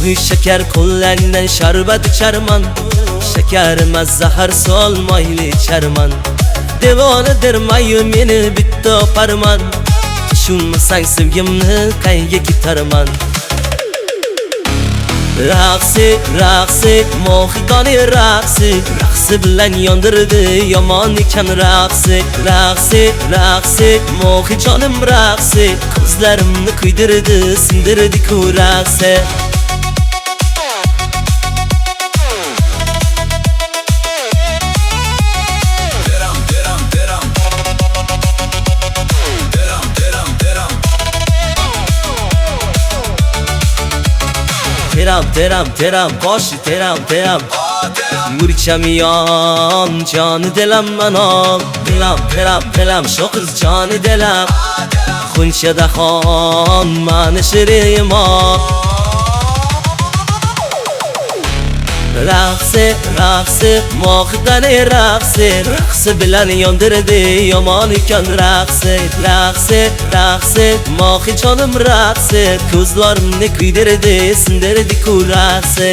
Ruhi şeker qo'llaridan sharbat icharman, shakarim zahar solmayli icharman. Devonadir mayu meni bitta parman, tushunmasang sevgimni qayga ketarman. Raqsi, raqsi, mohikoni raqsi, raqsi bilan yondirdi yomon ekan raqsi. Raqsi, raqsi, mohijonim raqsi, ko'zlarimni kuydirdi, sindirdi-ku raqsi. Teram, qoshi teram Yurchamiyon, joni dilam manom. Dilam, shu qiz joni dilam. Xunchada xon, mani shirimon. Raqsi, mohidani raqsi, raqsi bilan yondirdi yomon ekan raqsi. Raqsi, mohijonim raqsi, ko'zlarimni kuydirdi, sindirdi-ku raqsi.